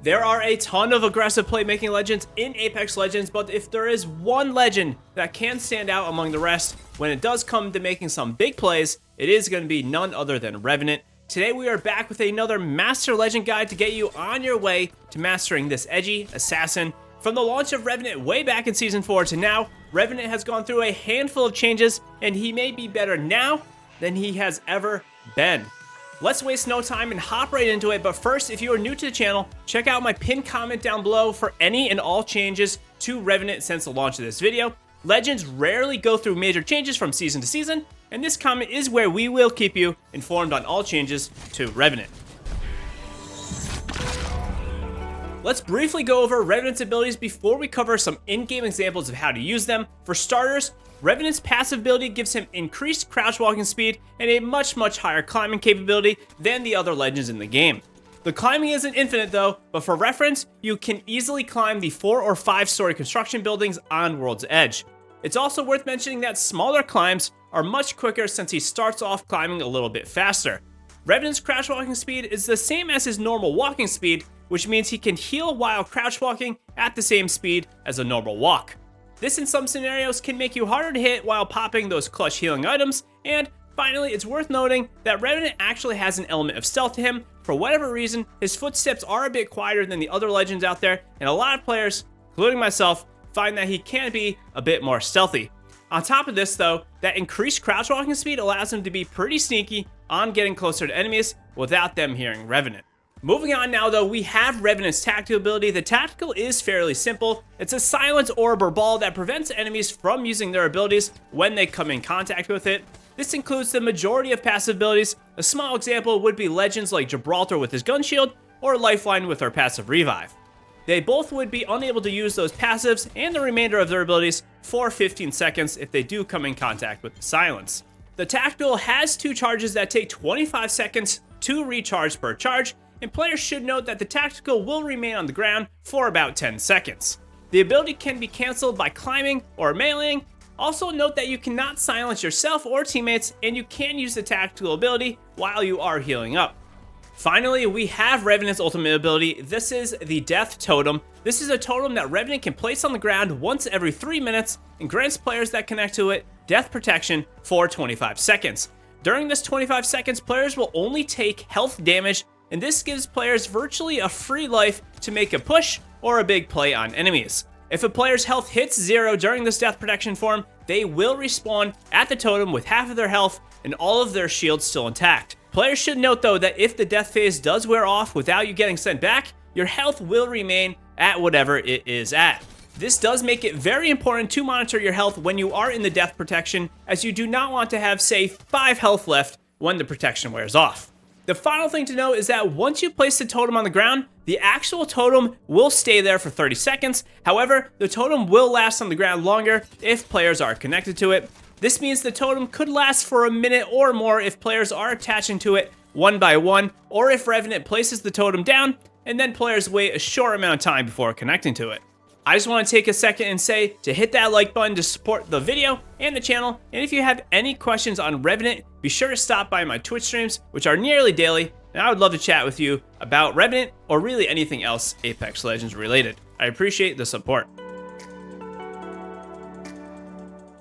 There are a ton of aggressive playmaking legends in Apex Legends, but if there is one legend that can stand out among the rest when it does come to making some big plays, it is going to be none other than Revenant. Today we are back with another Master Legend Guide to get you on your way to mastering this edgy assassin. From the launch of Revenant way back in Season 4 to now, Revenant has gone through a handful of changes, and he may be better now than he has ever been. Let's waste no time and hop right into it, but first, if you are new to the channel, check out my pinned comment down below for any and all changes to Revenant since the launch of this video. Legends rarely go through major changes from season to season, and this comment is where we will keep you informed on all changes to Revenant. Let's briefly go over Revenant's abilities before we cover some in-game examples of how to use them. For starters, Revenant's passive ability gives him increased crouch walking speed and a much higher climbing capability than the other legends in the game. The climbing isn't infinite though, but for reference, you can easily climb the 4 or 5 story construction buildings on World's Edge. It's also worth mentioning that smaller climbs are much quicker since he starts off climbing a little bit faster. Revenant's crouch walking speed is the same as his normal walking speed, which means he can heal while crouch walking at the same speed as a normal walk. This in some scenarios can make you harder to hit while popping those clutch healing items, and finally it's worth noting that Revenant actually has an element of stealth to him. For whatever reason, his footsteps are a bit quieter than the other legends out there, and a lot of players, including myself, find that he can be a bit more stealthy. On top of this though, that increased crouch walking speed allows him to be pretty sneaky on getting closer to enemies without them hearing Revenant. Moving on now though, we have Revenant's tactical ability. The tactical is fairly simple. It's a silent orb or ball that prevents enemies from using their abilities when they come in contact with it. This includes the majority of passive abilities. A small example would be legends like Gibraltar with his gun shield or Lifeline with her passive revive. They both would be unable to use those passives and the remainder of their abilities for 15 seconds if they do come in contact with the silence. The tactical has 2 charges that take 25 seconds to recharge per charge, and players should note that the tactical will remain on the ground for about 10 seconds. The ability can be cancelled by climbing or meleeing. Also note that you cannot silence yourself or teammates, and you can use the tactical ability while you are healing up. Finally, we have Revenant's ultimate ability. This is the Death Totem. This is a totem that Revenant can place on the ground once every 3 minutes and grants players that connect to it death protection for 25 seconds. During this 25 seconds, players will only take health damage, and this gives players virtually a free life to make a push or a big play on enemies. If a player's health hits 0 during this death protection form, they will respawn at the totem with half of their health and all of their shields still intact. Players should note though that if the death phase does wear off without you getting sent back, your health will remain at whatever it is at. This does make it very important to monitor your health when you are in the death protection, as you do not want to have, say, 5 health left when the protection wears off. The final thing to note is that once you place the totem on the ground, the actual totem will stay there for 30 seconds. However, the totem will last on the ground longer if players are connected to it. This means the totem could last for a minute or more if players are attaching to it one by one, or if Revenant places the totem down and then players wait a short amount of time before connecting to it. I just want to take a second and say to hit that like button to support the video and the channel, and if you have any questions on Revenant, be sure to stop by my Twitch streams, which are nearly daily, and I would love to chat with you about Revenant or really anything else Apex Legends related. I appreciate the support.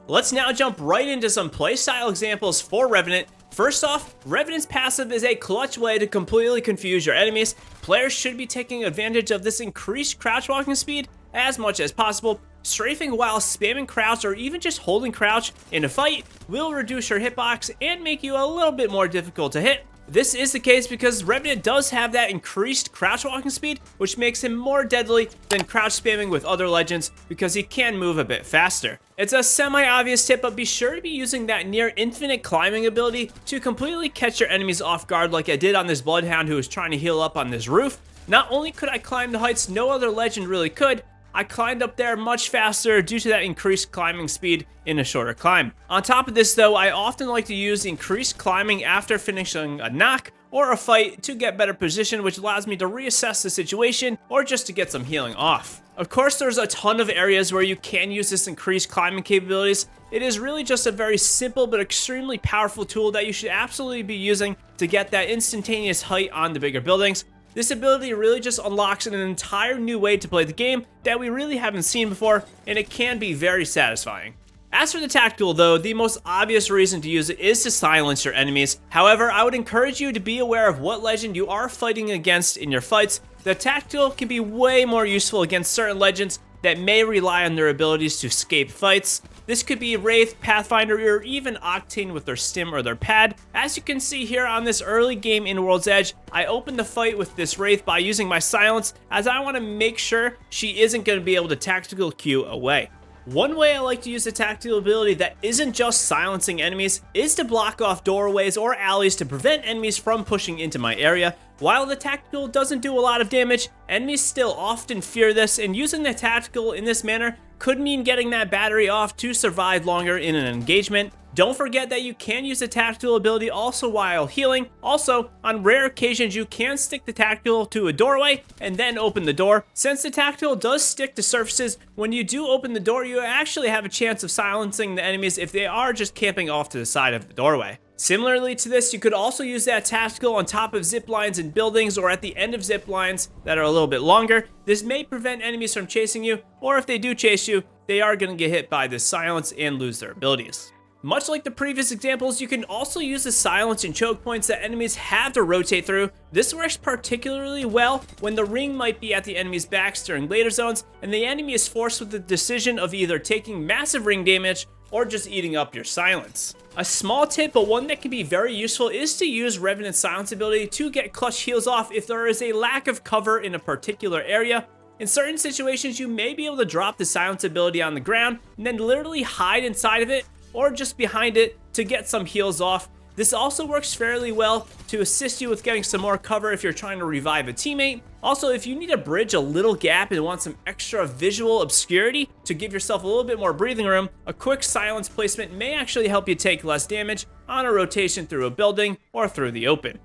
Let's now jump right into some playstyle examples for Revenant. First off, Revenant's passive is a clutch way to completely confuse your enemies. Players should be taking advantage of this increased crouch walking speed as much as possible. Strafing while spamming crouch or even just holding crouch in a fight will reduce your hitbox and make you a little bit more difficult to hit. This is the case because Revenant does have that increased crouch walking speed, which makes him more deadly than crouch spamming with other legends because he can move a bit faster. It's a semi-obvious tip, but be sure to be using that near infinite climbing ability to completely catch your enemies off guard like I did on this Bloodhound who was trying to heal up on this roof. Not only could I climb the heights no other legend really could, I climbed up there much faster due to that increased climbing speed in a shorter climb. On top of this though, I often like to use increased climbing after finishing a knock or a fight to get better position, which allows me to reassess the situation or just to get some healing off. Of course, there's a ton of areas where you can use this increased climbing capabilities. It is really just a very simple but extremely powerful tool that you should absolutely be using to get that instantaneous height on the bigger buildings. This ability really just unlocks an entire new way to play the game that we really haven't seen before, and it can be very satisfying. As for the tactical though, the most obvious reason to use it is to silence your enemies. However, I would encourage you to be aware of what legend you are fighting against in your fights. The tactical can be way more useful against certain legends that may rely on their abilities to escape fights. This could be Wraith, Pathfinder, or even Octane with their stim or their pad. As you can see here on this early game in World's Edge, I opened the fight with this Wraith by using my silence, as I want to make sure she isn't going to be able to tactical Q away. One way I like to use the tactical ability that isn't just silencing enemies is to block off doorways or alleys to prevent enemies from pushing into my area. While the tactical doesn't do a lot of damage, enemies still often fear this, and using the tactical in this manner could mean getting that battery off to survive longer in an engagement. Don't forget that you can use the tactical ability also while healing. Also, on rare occasions, you can stick the tactical to a doorway and then open the door. Since the tactical does stick to surfaces, when you do open the door, you actually have a chance of silencing the enemies if they are just camping off to the side of the doorway. Similarly to this, you could also use that tactical on top of zip lines in buildings or at the end of zip lines that are a little bit longer. This may prevent enemies from chasing you, or if they do chase you, they are going to get hit by this silence and lose their abilities. Much like the previous examples, you can also use the silence and choke points that enemies have to rotate through. This works particularly well when the ring might be at the enemy's backs during later zones, and the enemy is forced with the decision of either taking massive ring damage or just eating up your silence. A small tip, but one that can be very useful, is to use Revenant's silence ability to get clutch heals off if there is a lack of cover in a particular area. In certain situations, you may be able to drop the silence ability on the ground and then literally hide inside of it or just behind it to get some heals off. This also works fairly well to assist you with getting some more cover if you're trying to revive a teammate. Also, if you need to bridge a little gap and want some extra visual obscurity to give yourself a little bit more breathing room, a quick silence placement may actually help you take less damage on a rotation through a building or through the open.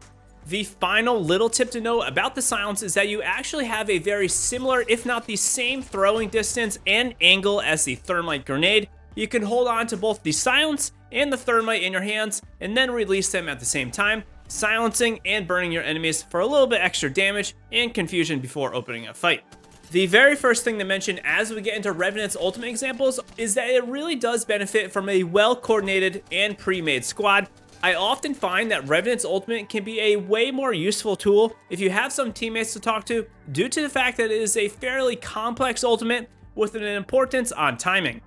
The final little tip to know about the silence is that you actually have a very similar, if not the same, throwing distance and angle as the thermite grenade. You can hold on to both the silence and the thermite in your hands and then release them at the same time, silencing and burning your enemies for a little bit extra damage and confusion before opening a fight. The very first thing to mention as we get into Revenant's ultimate examples is that it really does benefit from a well-coordinated and pre-made squad. I often find that Revenant's ultimate can be a way more useful tool if you have some teammates to talk to, due to the fact that it is a fairly complex ultimate with an importance on timing.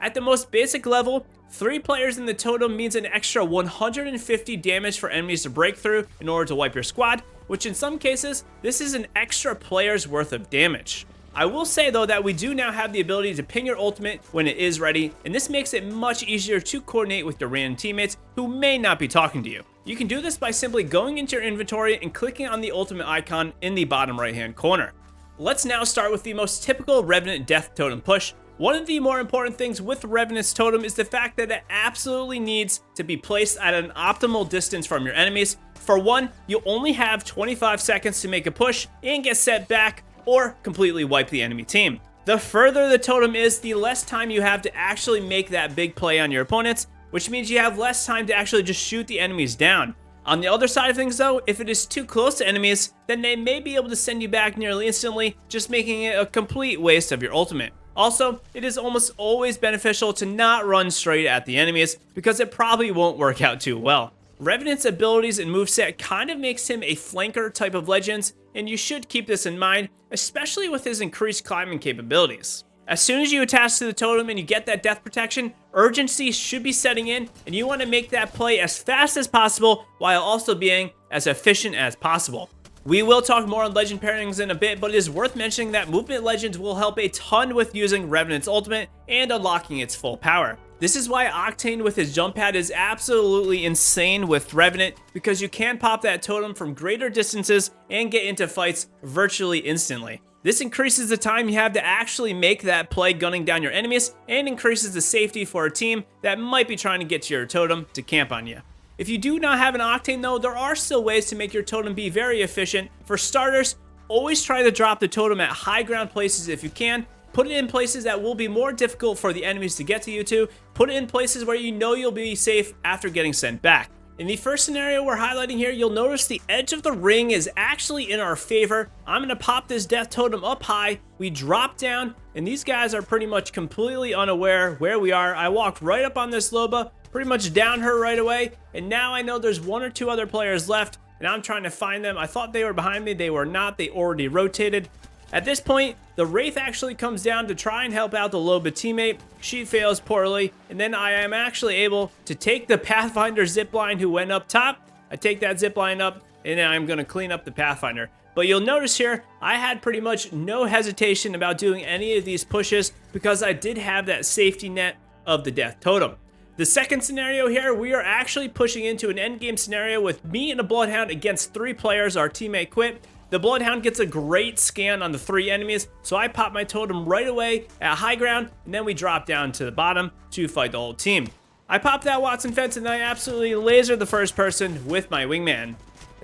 At the most basic level, 3 players in the totem means an extra 150 damage for enemies to break through in order to wipe your squad, which in some cases, this is an extra player's worth of damage. I will say though that we do now have the ability to ping your ultimate when it is ready, and this makes it much easier to coordinate with your random teammates who may not be talking to you. You can do this by simply going into your inventory and clicking on the ultimate icon in the bottom right hand corner. Let's now start with the most typical Revenant death totem push. One of the more important things with Revenant's totem is the fact that it absolutely needs to be placed at an optimal distance from your enemies. For one, you only have 25 seconds to make a push and get set back or completely wipe the enemy team. The further the totem is, the less time you have to actually make that big play on your opponents, which means you have less time to actually just shoot the enemies down. On the other side of things though, if it is too close to enemies, then they may be able to send you back nearly instantly, just making it a complete waste of your ultimate. Also, it is almost always beneficial to not run straight at the enemies, because it probably won't work out too well. Revenant's abilities and moveset kind of makes him a flanker type of legends, and you should keep this in mind, especially with his increased climbing capabilities. As soon as you attach to the totem and you get that death protection, urgency should be setting in, and you want to make that play as fast as possible while also being as efficient as possible. We will talk more on legend pairings in a bit, but it is worth mentioning that movement legends will help a ton with using Revenant's ultimate and unlocking its full power. This is why Octane with his jump pad is absolutely insane with Revenant, because you can pop that totem from greater distances and get into fights virtually instantly. This increases the time you have to actually make that play gunning down your enemies and increases the safety for a team that might be trying to get to your totem to camp on you. If you do not have an Octane though, there are still ways to make your totem be very efficient. For starters, always try to drop the totem at high ground places if you can. Put it in places that will be more difficult for the enemies to get to you to. Put it in places where you know you'll be safe after getting sent back. In the first scenario we're highlighting here, you'll notice the edge of the ring is actually in our favor. I'm going to pop this death totem up high. We drop down, and these guys are pretty much completely unaware where we are. I walked right up on this Loba, pretty much down her right away, and now I know there's 1 or 2 other players left, and I'm trying to find them. I thought they were behind me. They were not. They already rotated. At this point, the Wraith actually comes down to try and help out the Loba teammate. She fails poorly, and then I am actually able to take the Pathfinder zipline who went up top. I take that zipline up, and then I'm going to clean up the Pathfinder. But you'll notice here, I had pretty much no hesitation about doing any of these pushes because I did have that safety net of the Death Totem. The second scenario here, we are actually pushing into an endgame scenario with me and a Bloodhound against 3 players. Our teammate quit. The Bloodhound gets a great scan on the 3 enemies, so I pop my totem right away at high ground, and then we drop down to the bottom to fight the whole team. I pop that Watson fence, and I absolutely laser the first person with my wingman.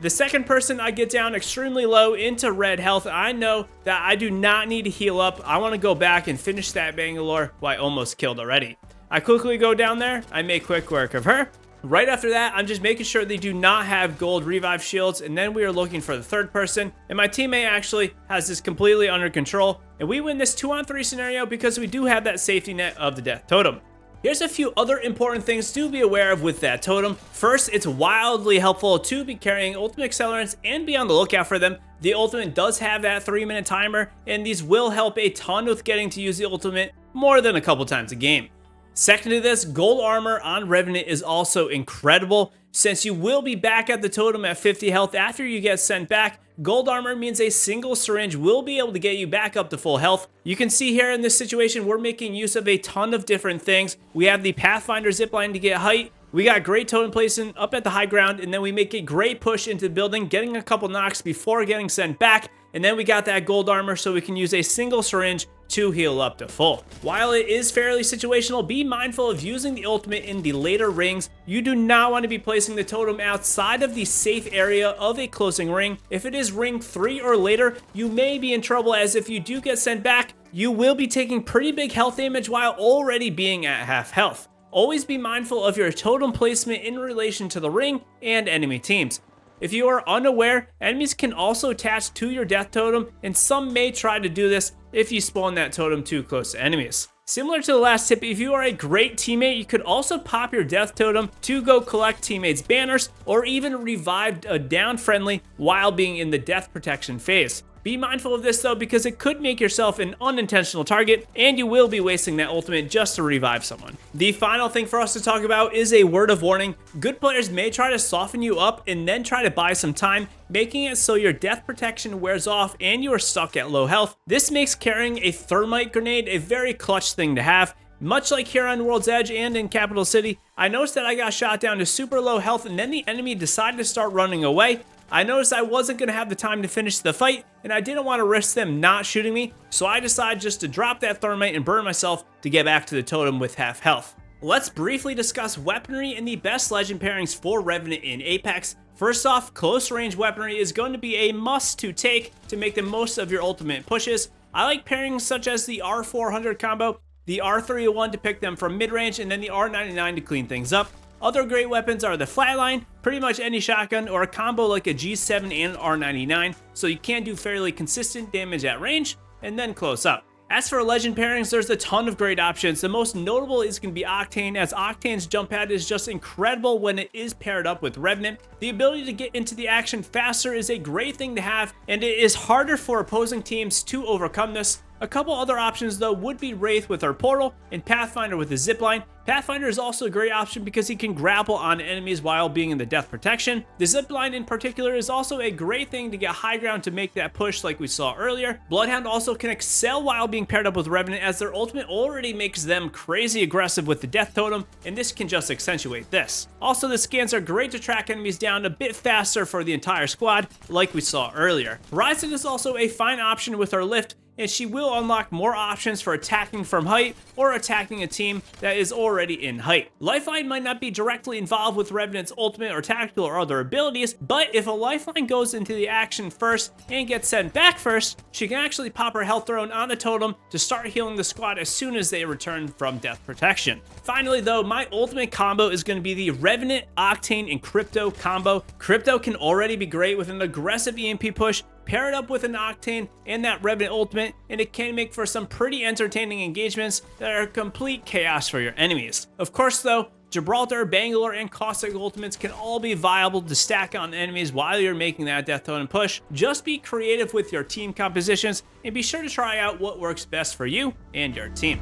The second person, I get down extremely low into red health. I know that I do not need to heal up. I want to go back and finish that Bangalore who I almost killed already. I quickly go down there. I make quick work of her. Right after that, I'm just making sure they do not have gold revive shields, and then we are looking for the third person, and my teammate actually has this completely under control, and we win this 2-on-3 scenario because we do have that safety net of the Death Totem. Here's a few other important things to be aware of with that totem. First, it's wildly helpful to be carrying ultimate accelerants and be on the lookout for them. The ultimate does have that 3-minute timer, and these will help a ton with getting to use the ultimate more than a couple times a game. Second to this, gold armor on Revenant is also incredible. Since you will be back at the totem at 50 health after you get sent back, gold armor means a single syringe will be able to get you back up to full health. You can see here in this situation, we're making use of a ton of different things. We have the Pathfinder zipline to get height. We got great totem placement up at the high ground, and then we make a great push into the building, getting a couple knocks before getting sent back. And then we got that gold armor so we can use a single syringe to heal up to full. While it is fairly situational, be mindful of using the ultimate in the later rings. You do not want to be placing the totem outside of the safe area of a closing ring. If it is ring 3 or later, you may be in trouble, as if you do get sent back, you will be taking pretty big health damage while already being at half health. Always be mindful of your totem placement in relation to the ring and enemy teams. If you are unaware, enemies can also attach to your death totem, and some may try to do this if you spawn that totem too close to enemies. Similar to the last tip, if you are a great teammate, you could also pop your death totem to go collect teammates' banners, or even revive a down friendly while being in the death protection phase. Be mindful of this though, because it could make yourself an unintentional target, and you will be wasting that ultimate just to revive someone. The final thing for us to talk about is a word of warning. Good players may try to soften you up and then try to buy some time, making it so your death protection wears off and you are stuck at low health. This makes carrying a thermite grenade a very clutch thing to have. Much like here on World's Edge and in Capital City, I noticed that I got shot down to super low health, and then the enemy decided to start running away. I noticed I wasn't going to have the time to finish the fight, and I didn't want to risk them not shooting me, so I decided just to drop that thermite and burn myself to get back to the totem with half health. Let's briefly discuss weaponry and the best legend pairings for Revenant in Apex. First off, close range weaponry is going to be a must to take to make the most of your ultimate pushes. I like pairings such as the R400 combo, the R301 to pick them from mid-range, and then the R99 to clean things up. Other great weapons are the flatline, pretty much any shotgun, or a combo like a G7 and an R99, so you can do fairly consistent damage at range and then close up. As for legend pairings, there's a ton of great options. The most notable is going to be Octane, as Octane's jump pad is just incredible when it is paired up with Revenant. The ability to get into the action faster is a great thing to have, and it is harder for opposing teams to overcome this. A couple other options though would be Wraith with her portal and Pathfinder with the zipline. Pathfinder is also a great option because he can grapple on enemies while being in the death protection. The zipline in particular is also a great thing to get high ground to make that push like we saw earlier. Bloodhound also can excel while being paired up with Revenant, as their ultimate already makes them crazy aggressive with the death totem, and this can just accentuate this. Also, the scans are great to track enemies down a bit faster for the entire squad like we saw earlier. Horizon is also a fine option with her lift, and she will unlock more options for attacking from height or attacking a team that is already in height. Lifeline might not be directly involved with Revenant's ultimate or tactical or other abilities, but if a lifeline goes into the action first and gets sent back first, she can actually pop her health throne on the totem to start healing the squad as soon as they return from death protection. Finally though, my ultimate combo is going to be the Revenant, Octane, and Crypto combo. Crypto can already be great with an aggressive EMP push, pair it up with an Octane and that Revenant ultimate, and it can make for some pretty entertaining engagements that are complete chaos for your enemies. Of course though, Gibraltar, Bangalore, and Caustic ultimates can all be viable to stack on enemies while you're making that death totem push. Just be creative with your team compositions and be sure to try out what works best for you and your team.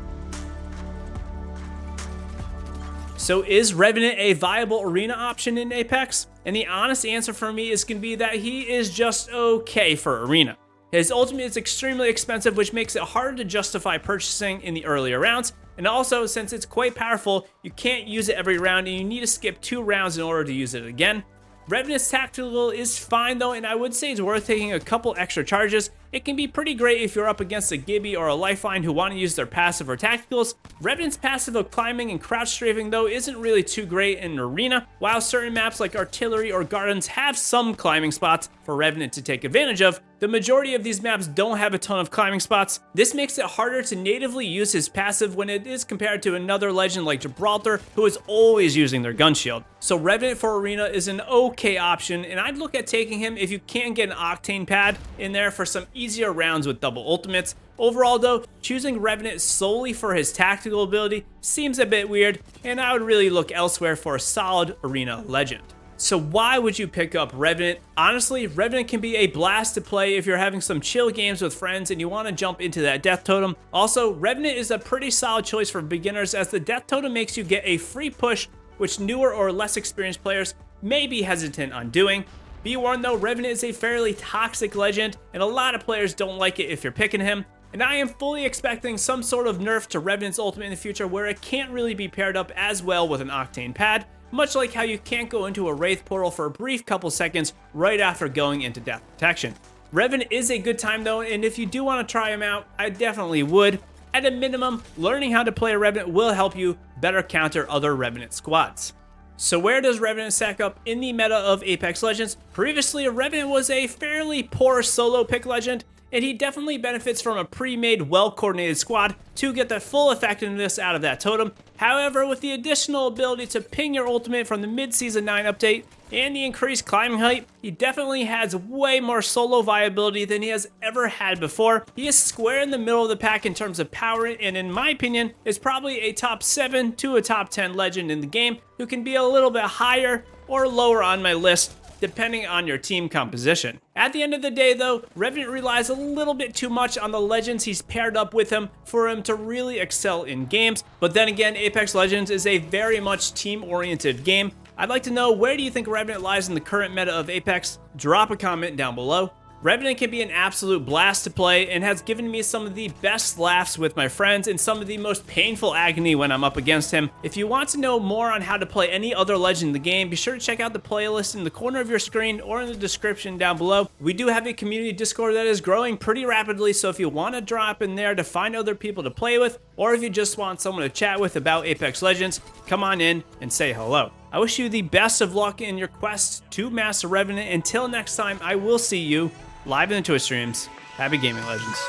So is Revenant a viable arena option in Apex? And the honest answer for me is going to be that he is just okay for arena. His ultimate is extremely expensive, which makes it hard to justify purchasing in the earlier rounds. And also, since it's quite powerful, you can't use it every round and you need to skip 2 rounds in order to use it again. Revenant's tactical is fine though, and I would say it's worth taking a couple extra charges. It can be pretty great if you're up against a Gibby or a Lifeline who want to use their passive or tacticals. Revenant's passive of climbing and crouch strafing though isn't really too great in an arena, while certain maps like Artillery or Gardens have some climbing spots for Revenant to take advantage of. The majority of these maps don't have a ton of climbing spots. This makes it harder to natively use his passive when it is compared to another legend like Gibraltar, who is always using their gun shield. So Revenant for arena is an okay option, and I'd look at taking him if you can get an Octane pad in there for some easier rounds with double ultimates. Overall though, choosing Revenant solely for his tactical ability seems a bit weird, and I would really look elsewhere for a solid arena legend. So why would you pick up Revenant? Honestly, Revenant can be a blast to play if you're having some chill games with friends and you want to jump into that death totem. Also, Revenant is a pretty solid choice for beginners as the death totem makes you get a free push, which newer or less experienced players may be hesitant on doing. Be warned though, Revenant is a fairly toxic legend and a lot of players don't like it if you're picking him. And I am fully expecting some sort of nerf to Revenant's ultimate in the future where it can't really be paired up as well with an Octane pad, much like how you can't go into a Wraith portal for a brief couple seconds right after going into death protection. Revenant is a good time though, and if you do want to try him out, I definitely would. At a minimum, learning how to play a Revenant will help you better counter other Revenant squads. So where does Revenant stack up in the meta of Apex Legends? Previously, Revenant was a fairly poor solo pick legend, and he definitely benefits from a pre-made, well-coordinated squad to get the full effectiveness out of that totem. However, with the additional ability to ping your ultimate from the mid-season 9 update and the increased climbing height, he definitely has way more solo viability than he has ever had before. He is square in the middle of the pack in terms of power, and in my opinion, is probably a top 7 to a top 10 legend in the game who can be a little bit higher or lower on my list, depending on your team composition. At the end of the day though, Revenant relies a little bit too much on the legends he's paired up with him for him to really excel in games. But then again, Apex Legends is a very much team-oriented game. I'd like to know, where do you think Revenant lies in the current meta of Apex? Drop a comment down below. Revenant can be an absolute blast to play and has given me some of the best laughs with my friends and some of the most painful agony when I'm up against him. If you want to know more on how to play any other legend in the game, be sure to check out the playlist in the corner of your screen or in the description down below. We do have a community Discord that is growing pretty rapidly, so if you want to drop in there to find other people to play with, or if you just want someone to chat with about Apex Legends, come on in and say hello. I wish you the best of luck in your quest to Master Revenant. Until next time, I will see you live in the Twitch streams. Happy gaming, legends.